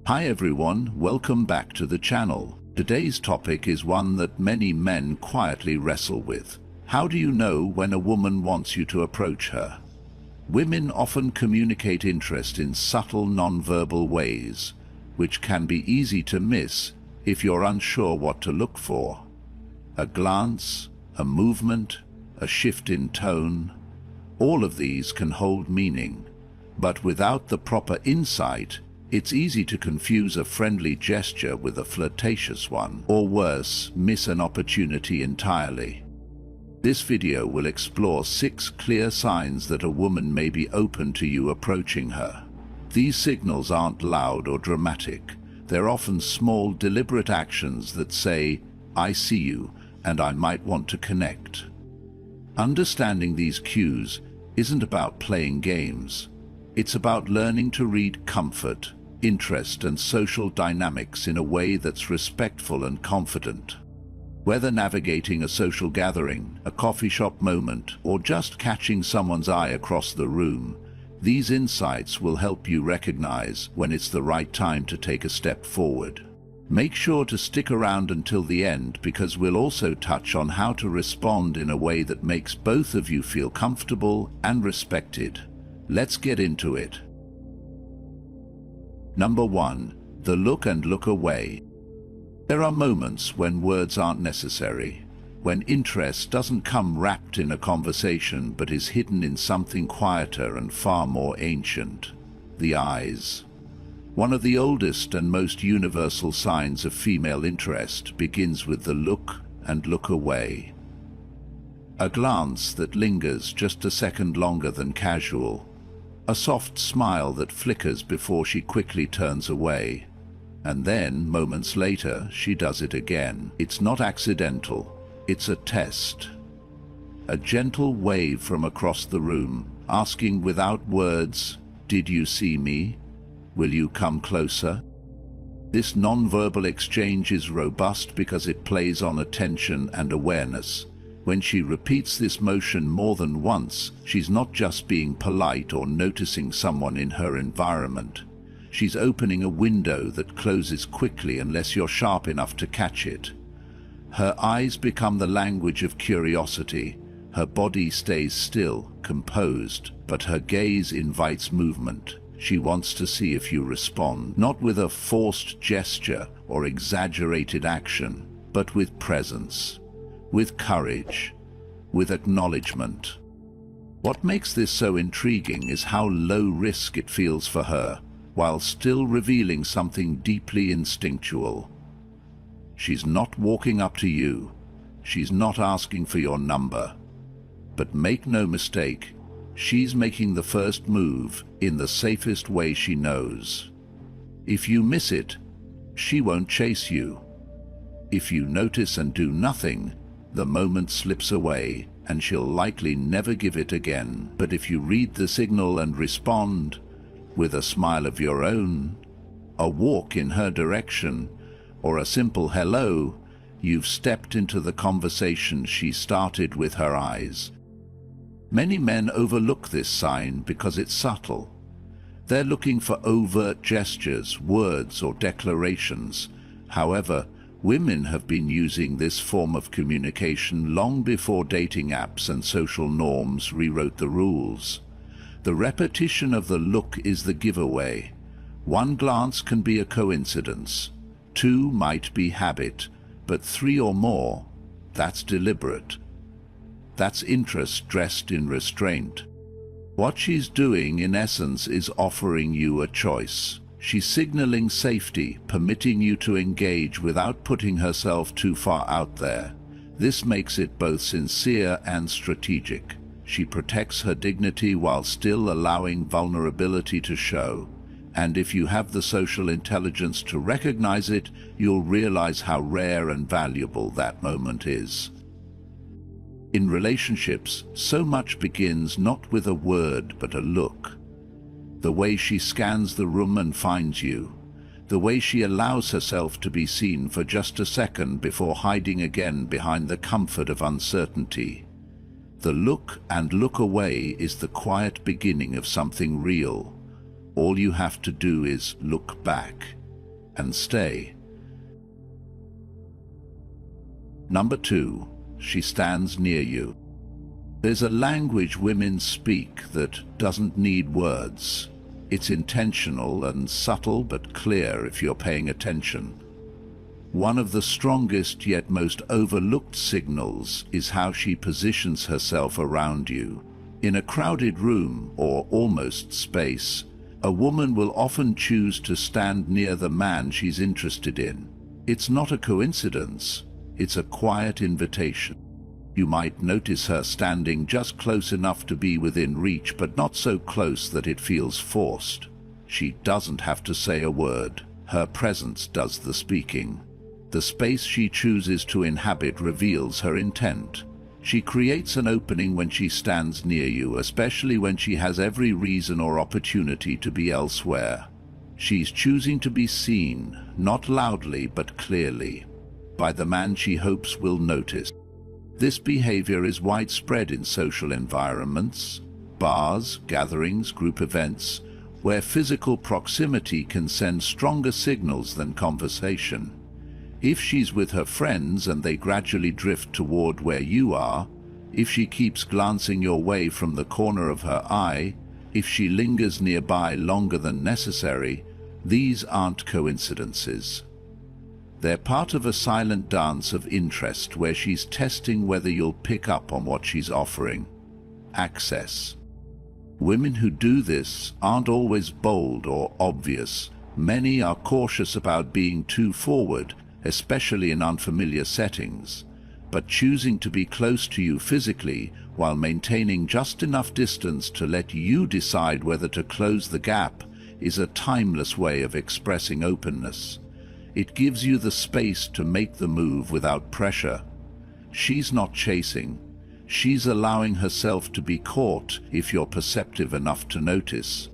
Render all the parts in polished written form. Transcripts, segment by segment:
Hi everyone, welcome back to the channel. Today's topic is one that many men quietly wrestle with. How do you know when a woman wants you to approach her? Women often communicate interest in subtle non-verbal ways, which can be easy to miss if you're unsure what to look for. A glance, a movement, a shift in tone, all of these can hold meaning, but without the proper insight, it's easy to confuse a friendly gesture with a flirtatious one, or worse, miss an opportunity entirely. This video will explore 6 clear signs that a woman may be open to you approaching her. These signals aren't loud or dramatic. They're often small, deliberate actions that say, "I see you, and I might want to connect." Understanding these cues isn't about playing games. It's about learning to read comfort, interest, and social dynamics in a way that's respectful and confident. Whether navigating a social gathering, a coffee shop moment, or just catching someone's eye across the room, these insights will help you recognize when it's the right time to take a step forward. Make sure to stick around until the end, because we'll also touch on how to respond in a way that makes both of you feel comfortable and respected. Let's get into it. Number 1. The look and look away. There are moments when words aren't necessary, when interest doesn't come wrapped in a conversation but is hidden in something quieter and far more ancient: the eyes. One of the oldest and most universal signs of female interest begins with the look and look away. A glance that lingers just a second longer than casual. A soft smile that flickers before she quickly turns away. And then, moments later, she does it again. It's not accidental. It's a test. A gentle wave from across the room, asking without words, "Did you see me? Will you come closer?" This non-verbal exchange is robust because it plays on attention and awareness. When she repeats this motion more than once, she's not just being polite or noticing someone in her environment. She's opening a window that closes quickly unless you're sharp enough to catch it. Her eyes become the language of curiosity. Her body stays still, composed, but her gaze invites movement. She wants to see if you respond, not with a forced gesture or exaggerated action, but with presence, with courage, with acknowledgement. What makes this so intriguing is how low risk it feels for her, while still revealing something deeply instinctual. She's not walking up to you. She's not asking for your number. But make no mistake, she's making the first move in the safest way she knows. If you miss it, she won't chase you. If you notice and do nothing, the moment slips away, and she'll likely never give it again. But if you read the signal and respond, with a smile of your own, a walk in her direction, or a simple hello, you've stepped into the conversation she started with her eyes. Many men overlook this sign because it's subtle. They're looking for overt gestures, words, or declarations. However, women have been using this form of communication long before dating apps and social norms rewrote the rules. The repetition of the look is the giveaway. One glance can be a coincidence. 2 might be habit, but 3 or more, that's deliberate. That's interest dressed in restraint. What she's doing, in essence, is offering you a choice. She's signaling safety, permitting you to engage without putting herself too far out there. This makes it both sincere and strategic. She protects her dignity while still allowing vulnerability to show. And if you have the social intelligence to recognize it, you'll realize how rare and valuable that moment is. In relationships, so much begins not with a word but a look. The way she scans the room and finds you. The way she allows herself to be seen for just a second before hiding again behind the comfort of uncertainty. The look and look away is the quiet beginning of something real. All you have to do is look back. and stay. Number 2. She stands near you. There's a language women speak that doesn't need words. It's intentional and subtle but clear if you're paying attention. One of the strongest yet most overlooked signals is how she positions herself around you. In a crowded room or almost space, a woman will often choose to stand near the man she's interested in. It's not a coincidence, it's a quiet invitation. You might notice her standing just close enough to be within reach, but not so close that it feels forced. She doesn't have to say a word. Her presence does the speaking. The space she chooses to inhabit reveals her intent. She creates an opening when she stands near you, especially when she has every reason or opportunity to be elsewhere. She's choosing to be seen, not loudly but clearly, by the man she hopes will notice. This behavior is widespread in social environments, bars, gatherings, group events, where physical proximity can send stronger signals than conversation. If she's with her friends and they gradually drift toward where you are, if she keeps glancing your way from the corner of her eye, if she lingers nearby longer than necessary, these aren't coincidences. They're part of a silent dance of interest where she's testing whether you'll pick up on what she's offering. Access. Women who do this aren't always bold or obvious. Many are cautious about being too forward, especially in unfamiliar settings, but choosing to be close to you physically while maintaining just enough distance to let you decide whether to close the gap is a timeless way of expressing openness. It gives you the space to make the move without pressure. She's not chasing. She's allowing herself to be caught if you're perceptive enough to notice.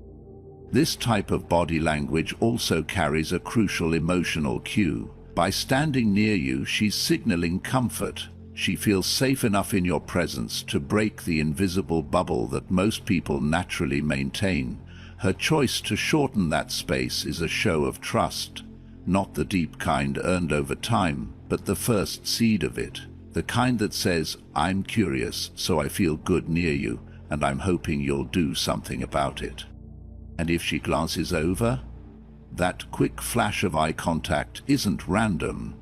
This type of body language also carries a crucial emotional cue. By standing near you, she's signaling comfort. She feels safe enough in your presence to break the invisible bubble that most people naturally maintain. Her choice to shorten that space is a show of trust, not the deep kind earned over time, but the first seed of it, the kind that says, "I'm curious, so I feel good near you, and I'm hoping you'll do something about it." And if she glances over, that quick flash of eye contact isn't random.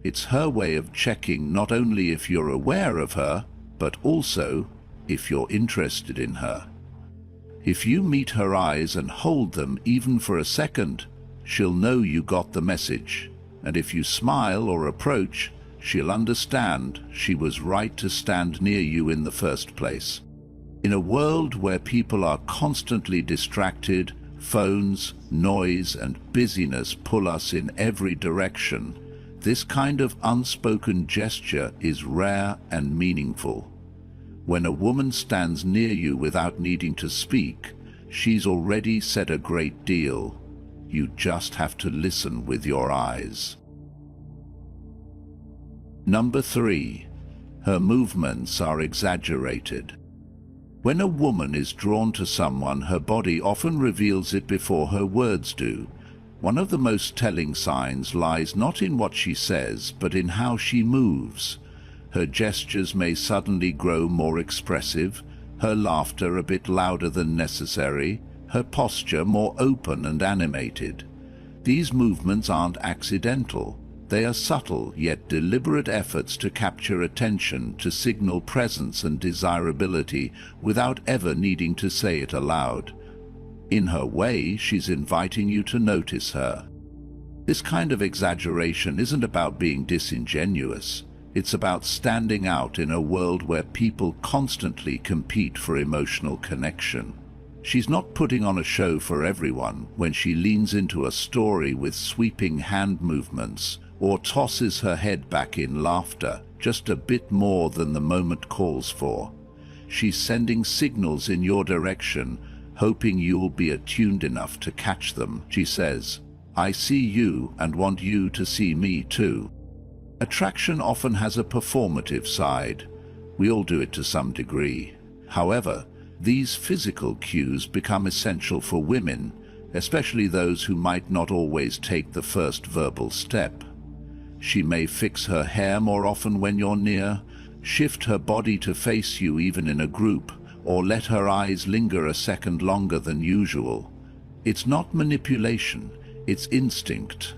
It's her way of checking not only if you're aware of her, but also if you're interested in her. If you meet her eyes and hold them even for a second, she'll know you got the message. And if you smile or approach, she'll understand she was right to stand near you in the first place. In a world where people are constantly distracted, phones, noise, and busyness pull us in every direction, this kind of unspoken gesture is rare and meaningful. When a woman stands near you without needing to speak, she's already said a great deal. You just have to listen with your eyes. Number 3. Her movements are exaggerated. When a woman is drawn to someone, her body often reveals it before her words do. One of the most telling signs lies not in what she says, but in how she moves. Her gestures may suddenly grow more expressive, her laughter a bit louder than necessary, her posture more open and animated. These movements aren't accidental. They are subtle yet deliberate efforts to capture attention, to signal presence and desirability without ever needing to say it aloud. In her way, she's inviting you to notice her. This kind of exaggeration isn't about being disingenuous. It's about standing out in a world where people constantly compete for emotional connection. She's not putting on a show for everyone when she leans into a story with sweeping hand movements or tosses her head back in laughter, just a bit more than the moment calls for. She's sending signals in your direction, hoping you'll be attuned enough to catch them. She says, "I see you and want you to see me too." Attraction often has a performative side. We all do it to some degree. However, these physical cues become essential for women especially those who might not always take the first verbal step. She may fix her hair more often when you're near, shift her body to face you even in a group, or let her eyes linger a second longer than usual. It's not manipulation, it's instinct,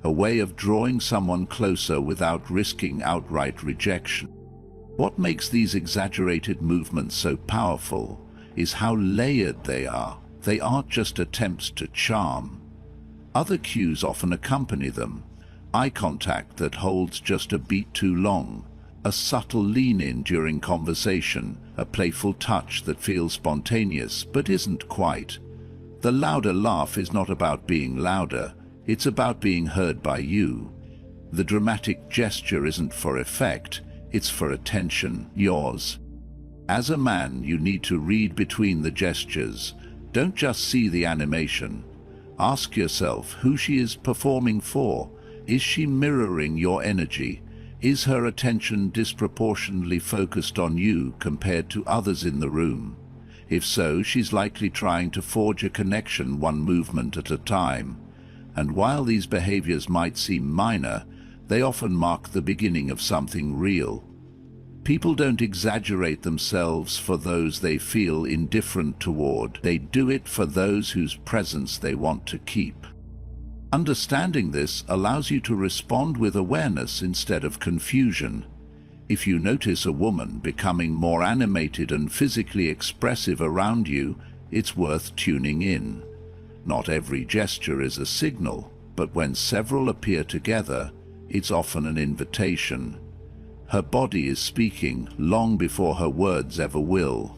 a way of drawing someone closer without risking outright rejection. What makes these exaggerated movements so powerful is how layered they are. They aren't just attempts to charm. Other cues often accompany them. Eye contact that holds just a beat too long, a subtle lean-in during conversation, a playful touch that feels spontaneous but isn't quite. The louder laugh is not about being louder, it's about being heard by you. The dramatic gesture isn't for effect, it's for attention, yours. As a man, you need to read between the gestures. Don't just see the animation. Ask yourself who she is performing for. Is she mirroring your energy? Is her attention disproportionately focused on you compared to others in the room? If so, she's likely trying to forge a connection one movement at a time. And while these behaviors might seem minor, they often mark the beginning of something real. People don't exaggerate themselves for those they feel indifferent toward. They do it for those whose presence they want to keep. Understanding this allows you to respond with awareness instead of confusion. If you notice a woman becoming more animated and physically expressive around you, it's worth tuning in. Not every gesture is a signal, but when several appear together, it's often an invitation. Her body is speaking long before her words ever will.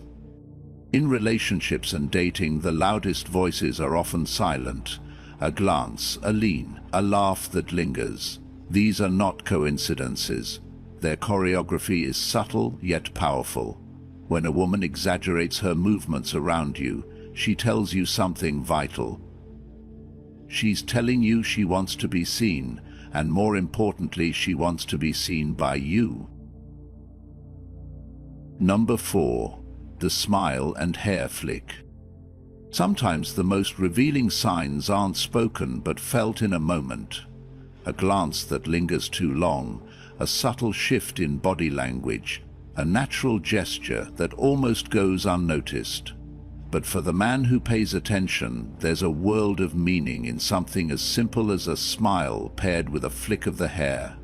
In relationships and dating, the loudest voices are often silent. A glance, a lean, a laugh that lingers. These are not coincidences. Their choreography is subtle yet powerful. When a woman exaggerates her movements around you, she tells you something vital. She's telling you she wants to be seen, and more importantly, she wants to be seen by you. Number 4. The smile and hair flick. Sometimes the most revealing signs aren't spoken but felt in a moment. A glance that lingers too long, a subtle shift in body language, a natural gesture that almost goes unnoticed. But for the man who pays attention, there's a world of meaning in something as simple as a smile paired with a flick of the hair.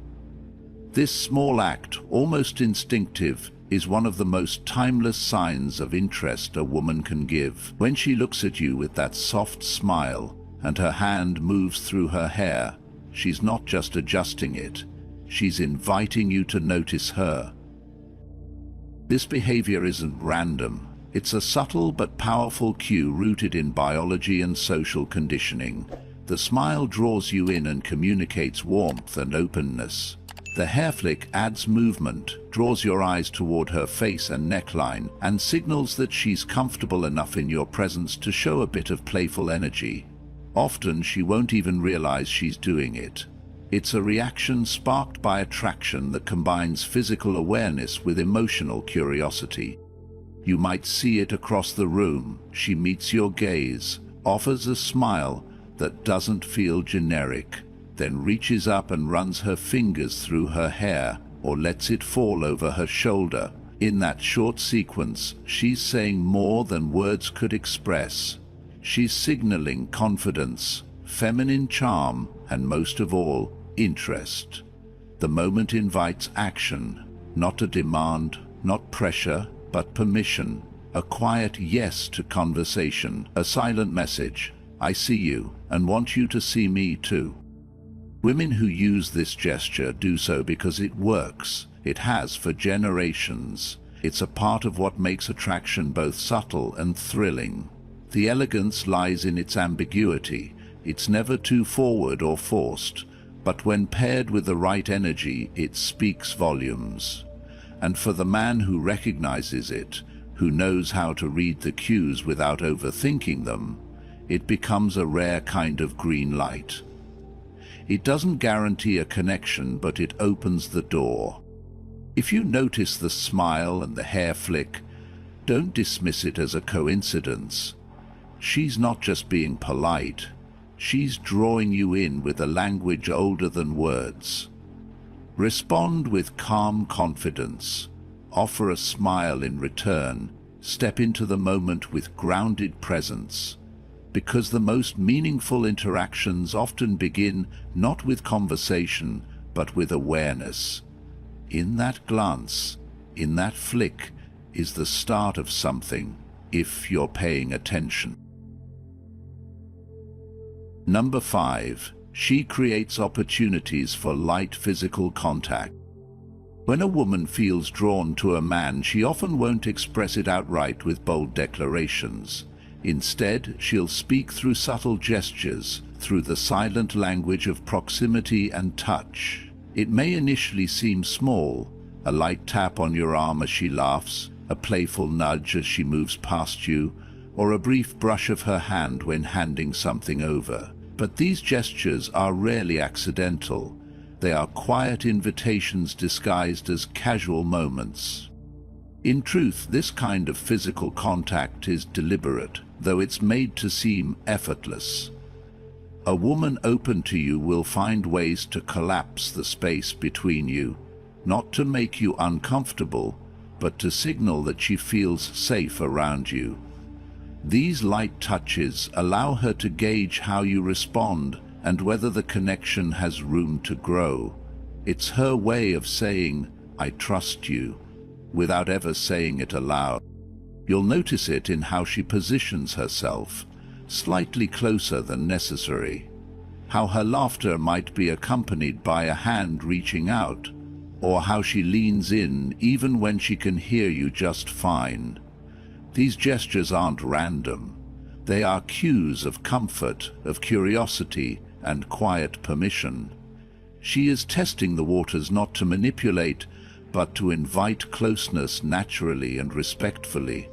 This small act, almost instinctive, is one of the most timeless signs of interest a woman can give. When she looks at you with that soft smile and her hand moves through her hair, she's not just adjusting it, she's inviting you to notice her. This behavior isn't random. It's a subtle but powerful cue rooted in biology and social conditioning. The smile draws you in and communicates warmth and openness. The hair flick adds movement, draws your eyes toward her face and neckline, and signals that she's comfortable enough in your presence to show a bit of playful energy. Often she won't even realize she's doing it. It's a reaction sparked by attraction that combines physical awareness with emotional curiosity. You might see it across the room. She meets your gaze, offers a smile that doesn't feel generic, then reaches up and runs her fingers through her hair or lets it fall over her shoulder. In that short sequence, she's saying more than words could express. She's signaling confidence, feminine charm, and most of all, interest. The moment invites action, not a demand, not pressure, but permission, a quiet yes to conversation, a silent message, I see you and want you to see me too. Women who use this gesture do so because it works. It has for generations. It's a part of what makes attraction both subtle and thrilling. The elegance lies in its ambiguity. It's never too forward or forced, but when paired with the right energy, it speaks volumes. And for the man who recognizes it, who knows how to read the cues without overthinking them, it becomes a rare kind of green light. It doesn't guarantee a connection, but it opens the door. If you notice the smile and the hair flick, don't dismiss it as a coincidence. she's not just being polite, she's drawing you in with a language older than words. Respond with calm confidence. Offer a smile in return. Step into the moment with grounded presence. Because the most meaningful interactions often begin not with conversation, but with awareness. In that glance, in that flick, is the start of something, if you're paying attention. Number 5. She creates opportunities for light physical contact. When a woman feels drawn to a man, she often won't express it outright with bold declarations. Instead, she'll speak through subtle gestures, through the silent language of proximity and touch. It may initially seem small, a light tap on your arm as she laughs, a playful nudge as she moves past you, or a brief brush of her hand when handing something over. But these gestures are rarely accidental. They are quiet invitations disguised as casual moments. In truth, this kind of physical contact is deliberate, though it's made to seem effortless. A woman open to you will find ways to collapse the space between you, not to make you uncomfortable, but to signal that she feels safe around you. These light touches allow her to gauge how you respond and whether the connection has room to grow. It's her way of saying, "I trust you," without ever saying it aloud. You'll notice it in how she positions herself, slightly closer than necessary. How her laughter might be accompanied by a hand reaching out, or how she leans in even when she can hear you just fine. These gestures aren't random. They are cues of comfort, of curiosity, and quiet permission. She is testing the waters not to manipulate, but to invite closeness naturally and respectfully.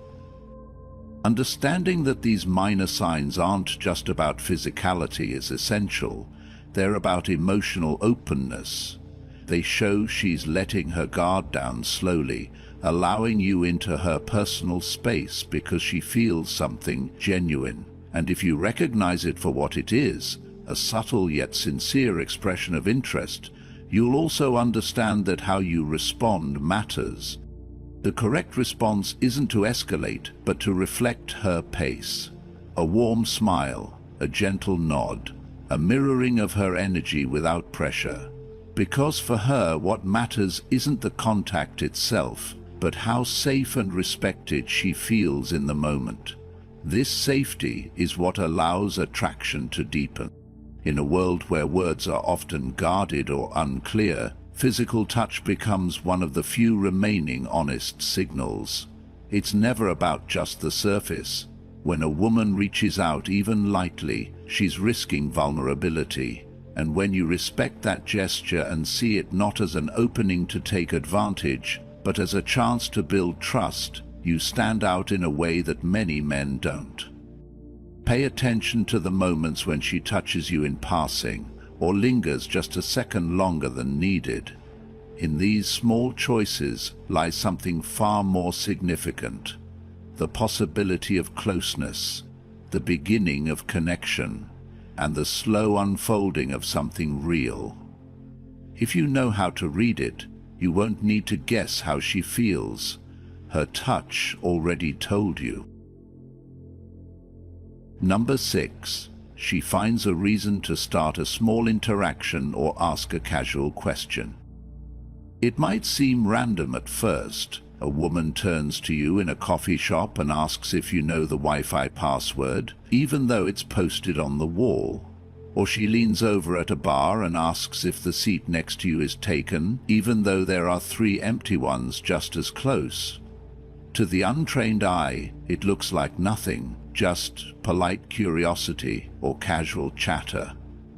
Understanding that these minor signs aren't just about physicality is essential. They're about emotional openness. They show she's letting her guard down slowly, allowing you into her personal space because she feels something genuine. And if you recognize it for what it is, a subtle yet sincere expression of interest, you'll also understand that how you respond matters. The correct response isn't to escalate, but to reflect her pace. A warm smile, a gentle nod, a mirroring of her energy without pressure. Because for her, what matters isn't the contact itself, but how safe and respected she feels in the moment. This safety is what allows attraction to deepen. In a world where words are often guarded or unclear, physical touch becomes one of the few remaining honest signals. It's never about just the surface. When a woman reaches out even lightly, she's risking vulnerability. And when you respect that gesture and see it not as an opening to take advantage, but as a chance to build trust, you stand out in a way that many men don't. Pay attention to the moments when she touches you in passing, or lingers just a second longer than needed. In these small choices lies something far more significant: the possibility of closeness, the beginning of connection, and the slow unfolding of something real. If you know how to read it, you won't need to guess how she feels. Her touch already told you. Number 6. She finds a reason to start a small interaction or ask a casual question. It might seem random at first. A woman turns to you in a coffee shop and asks if you know the Wi-Fi password, even though it's posted on the wall. Or she leans over at a bar and asks if the seat next to you is taken, even though there are 3 empty ones just as close. To the untrained eye, it looks like nothing, just polite curiosity or casual chatter.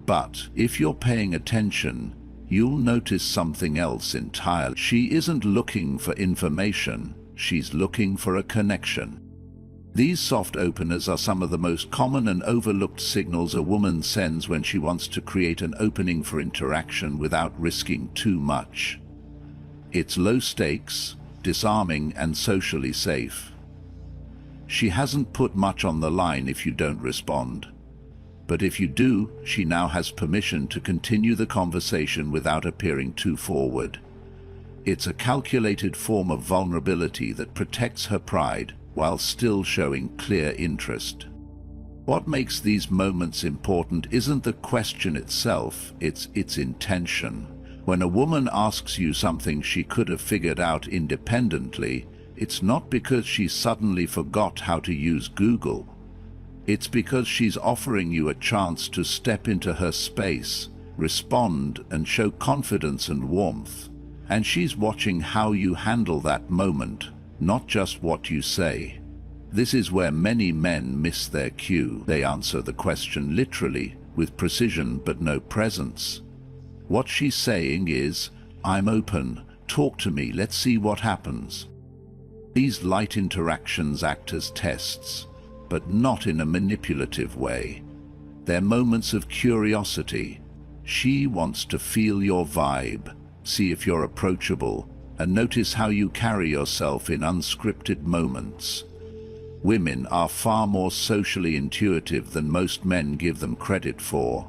But if you're paying attention, you'll notice something else entirely. She isn't looking for information, she's looking for a connection. These soft openers are some of the most common and overlooked signals a woman sends when she wants to create an opening for interaction without risking too much. It's low stakes, disarming, and socially safe. She hasn't put much on the line if you don't respond. But if you do, she now has permission to continue the conversation without appearing too forward. It's a calculated form of vulnerability that protects her pride while still showing clear interest. What makes these moments important isn't the question itself, it's its intention. When a woman asks you something she could have figured out independently, it's not because she suddenly forgot how to use Google. It's because she's offering you a chance to step into her space, respond, and show confidence and warmth. And she's watching how you handle that moment, not just what you say. This is where many men miss their cue. They answer the question literally, with precision but no presence. What she's saying is, "I'm open, talk to me, let's see what happens." These light interactions act as tests, but not in a manipulative way. They're moments of curiosity. She wants to feel your vibe, see if you're approachable, and notice how you carry yourself in unscripted moments. Women are far more socially intuitive than most men give them credit for.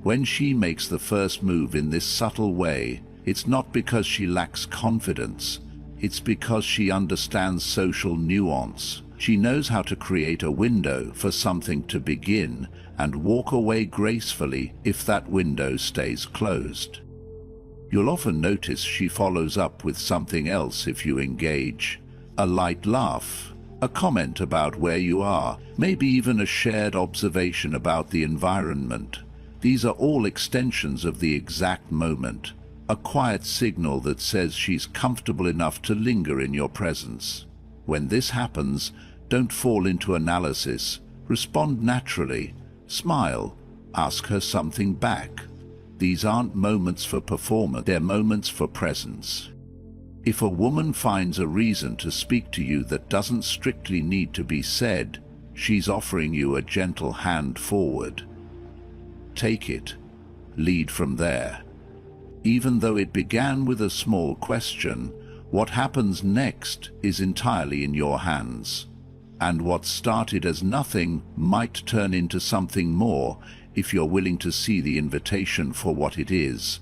When she makes the first move in this subtle way, it's not because she lacks confidence, it's because she understands social nuance. She knows how to create a window for something to begin and walk away gracefully if that window stays closed. You'll often notice she follows up with something else if you engage. A light laugh, a comment about where you are, maybe even a shared observation about the environment. These are all extensions of the exact moment, a quiet signal that says she's comfortable enough to linger in your presence. When this happens, don't fall into analysis. Respond naturally. Smile. Ask her something back. These aren't moments for performance, they're moments for presence. If a woman finds a reason to speak to you that doesn't strictly need to be said, she's offering you a gentle hand forward. Take it. Lead from there. Even though it began with a small question, what happens next is entirely in your hands. And what started as nothing might turn into something more if you're willing to see the invitation for what it is.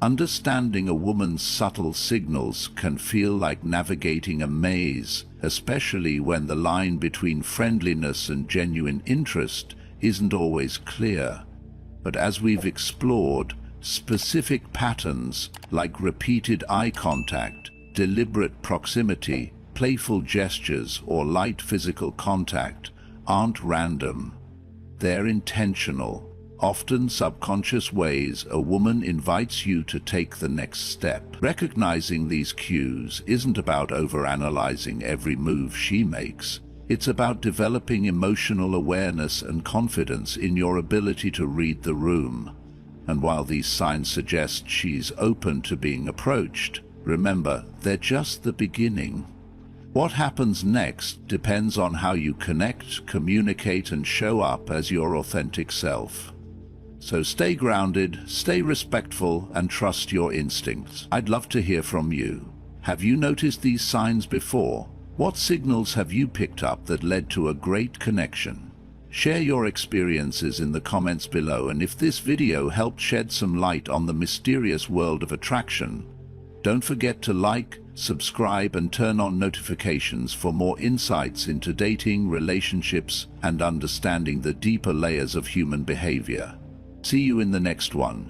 Understanding a woman's subtle signals can feel like navigating a maze, especially when the line between friendliness and genuine interest isn't always clear. But as we've explored, specific patterns like repeated eye contact, deliberate proximity, playful gestures, or light physical contact aren't random. They're intentional. Often subconscious ways a woman invites you to take the next step. Recognizing these cues isn't about overanalyzing every move she makes. It's about developing emotional awareness and confidence in your ability to read the room. And while these signs suggest she's open to being approached, remember, they're just the beginning. What happens next depends on how you connect, communicate, and show up as your authentic self. So stay grounded, stay respectful, and trust your instincts. I'd love to hear from you. Have you noticed these signs before? What signals have you picked up that led to a great connection? Share your experiences in the comments below, and if this video helped shed some light on the mysterious world of attraction, don't forget to like, subscribe, and turn on notifications for more insights into dating, relationships, and understanding the deeper layers of human behavior. See you in the next one.